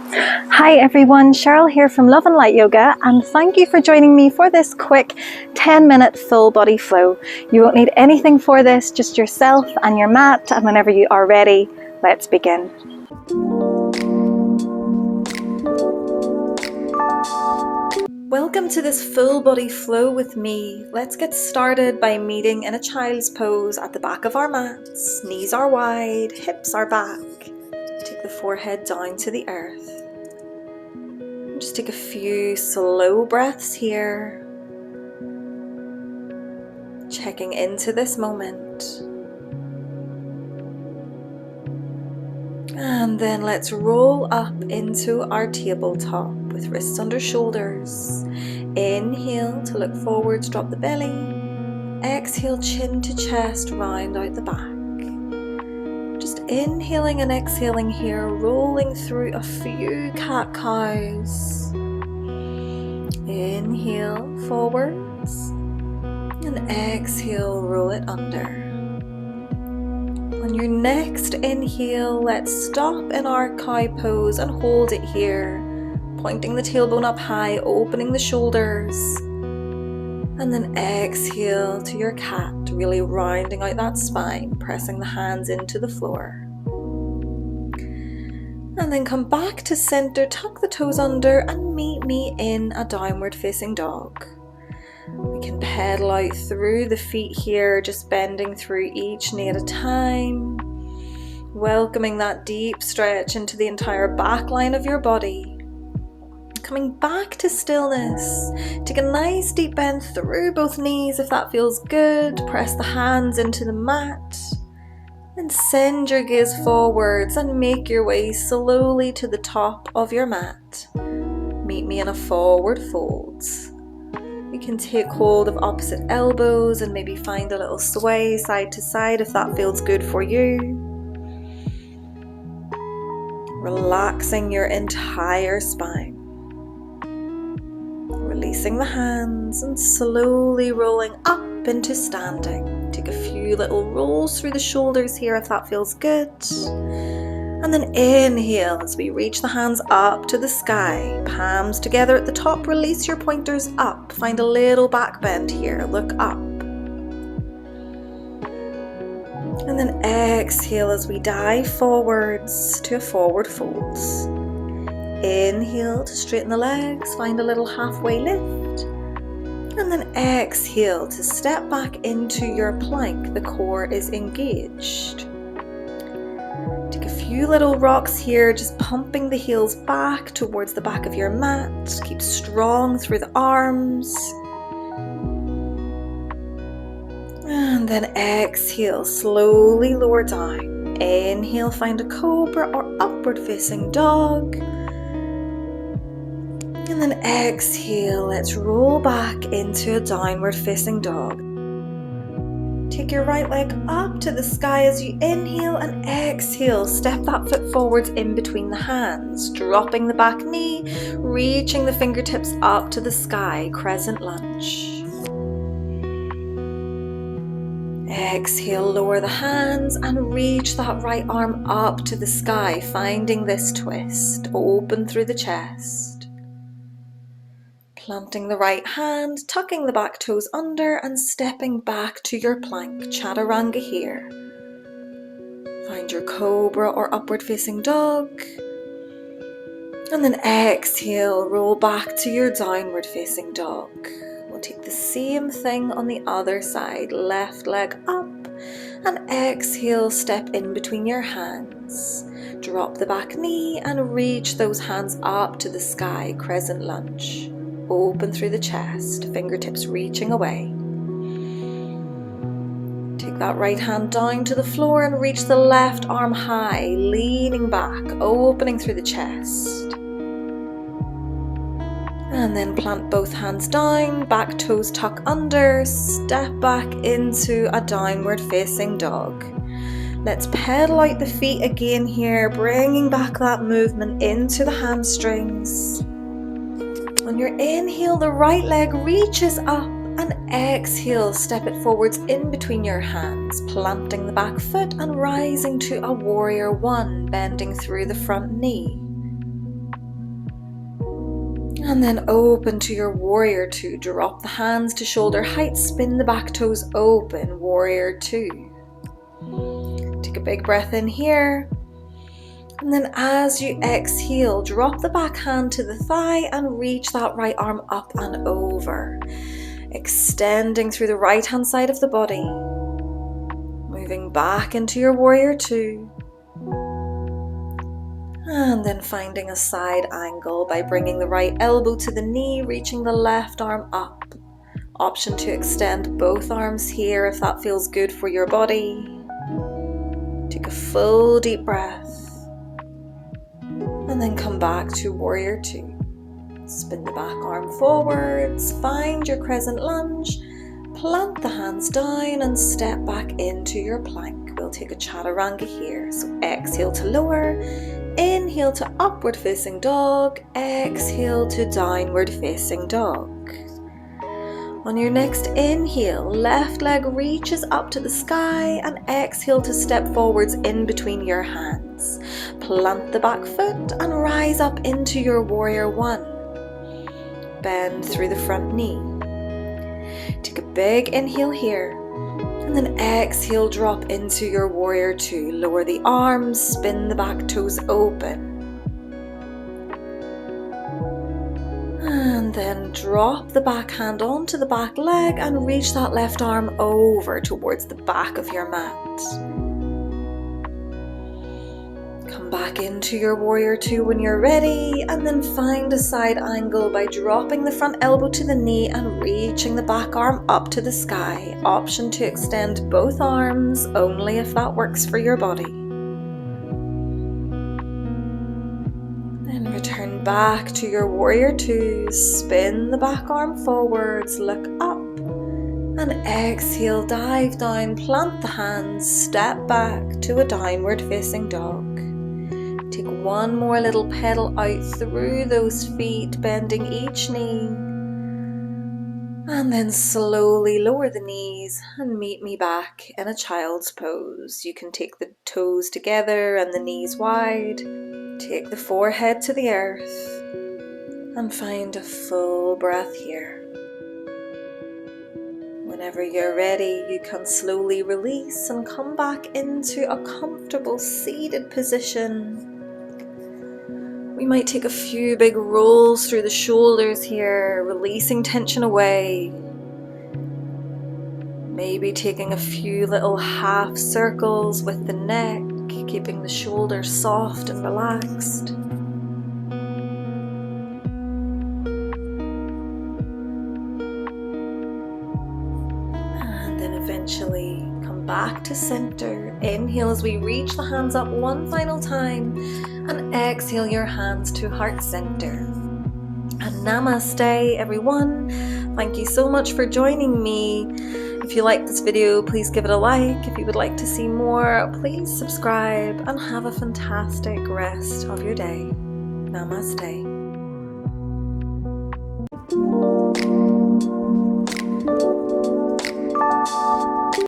Hi everyone, Cheryl here from Love and Light Yoga, and thank you for joining me for this quick 10-minute full body flow. You won't need anything for this, just yourself and your mat, and whenever you are ready, let's begin. Welcome to this full body flow with me. Let's get started by meeting in a child's pose at the back of our mats. Knees are wide, hips are back. Take the forehead down to the earth. Just take a few slow breaths here, checking into this moment. And then let's roll up into our tabletop with wrists under shoulders. Inhale to look forwards, drop the belly. Exhale, chin to chest, round out the back. Just inhaling and exhaling here, rolling through a few cat-cows. Inhale forwards and exhale, roll it under. On your next inhale, let's stop in our cow pose and hold it here, pointing the tailbone up high, opening the shoulders. And then exhale to your cat, really rounding out that spine, pressing the hands into the floor. And then come back to center, tuck the toes under and meet me in a downward facing dog. We can pedal out through the feet here, just bending through each knee at a time, welcoming that deep stretch into the entire back line of your body. Coming back to stillness, take a nice deep bend through both knees if that feels good. Press the hands into the mat and send your gaze forwards and make your way slowly to the top of your mat. Meet me in a forward fold. You can take hold of opposite elbows and maybe find a little sway side to side if that feels good for you. Relaxing your entire spine. Releasing the hands and slowly rolling up into standing. Take a few little rolls through the shoulders here if that feels good. And then inhale as we reach the hands up to the sky. Palms together at the top, release your pointers up. Find a little back bend here, look up. And then exhale as we dive forwards to a forward fold. Inhale to straighten the legs, find a little halfway lift. And then exhale to step back into your plank. The core is engaged. Take a few little rocks here, just pumping the heels back towards the back of your mat. Keep strong through the arms. And then exhale, slowly lower down. Inhale, find a cobra or upward facing dog. And then exhale, let's roll back into a downward facing dog. Take your right leg up to the sky as you inhale and exhale. Step that foot forwards in between the hands, dropping the back knee, reaching the fingertips up to the sky, crescent lunge. Exhale, lower the hands and reach that right arm up to the sky, finding this twist, open through the chest. Planting the right hand, tucking the back toes under and stepping back to your plank, chaturanga here. Find your cobra or upward facing dog. And then exhale, roll back to your downward facing dog. We'll take the same thing on the other side, left leg up and exhale, step in between your hands. Drop the back knee and reach those hands up to the sky, crescent lunge. Open through the chest, fingertips reaching away. Take that right hand down to the floor and reach the left arm high, leaning back, opening through the chest. And then plant both hands down, back toes tuck under, step back into a downward facing dog. Let's pedal out the feet again here, bringing back that movement into the hamstrings. On your inhale, the right leg reaches up and exhale, step it forwards in between your hands, planting the back foot and rising to a warrior one, bending through the front knee. And then open to your warrior two. Drop the hands to shoulder height, spin the back toes open, warrior two. Take a big breath in here. And then as you exhale, drop the back hand to the thigh and reach that right arm up and over. Extending through the right hand side of the body. Moving back into your warrior two. And then finding a side angle by bringing the right elbow to the knee, reaching the left arm up. Option to extend both arms here if that feels good for your body. Take a full deep breath. And then come back to warrior two. Spin the back arm forwards, find your crescent lunge, plant the hands down and step back into your plank. We'll take a chaturanga here. So exhale to lower, inhale to upward facing dog, exhale to downward facing dog. On your next inhale, left leg reaches up to the sky and exhale to step forwards in between your hands. Plant the back foot and rise up into your warrior one. Bend through the front knee. Take a big inhale here and then exhale, drop into your warrior two. Lower the arms, spin the back toes open. And then drop the back hand onto the back leg and reach that left arm over towards the back of your mat. Come back into your warrior two when you're ready, and then find a side angle by dropping the front elbow to the knee and reaching the back arm up to the sky. Option to extend both arms only if that works for your body. Return back to your warrior two, spin the back arm forwards, look up, and exhale, dive down, plant the hands, step back to a downward facing dog. Take one more little pedal out through those feet, bending each knee, and then slowly lower the knees and meet me back in a child's pose. You can take the toes together and the knees wide. Take the forehead to the earth and find a full breath here. Whenever you're ready, you can slowly release and come back into a comfortable seated position. We might take a few big rolls through the shoulders here, releasing tension away. Maybe taking a few little half circles with the neck, keeping the shoulders soft and relaxed. And then eventually come back to center. Inhale as we reach the hands up one final time, and exhale your hands to heart center. And namaste everyone. Thank you so much for joining me. If you like this video, please give it a like. If you would like to see more, please subscribe, and have a fantastic rest of your day. Namaste.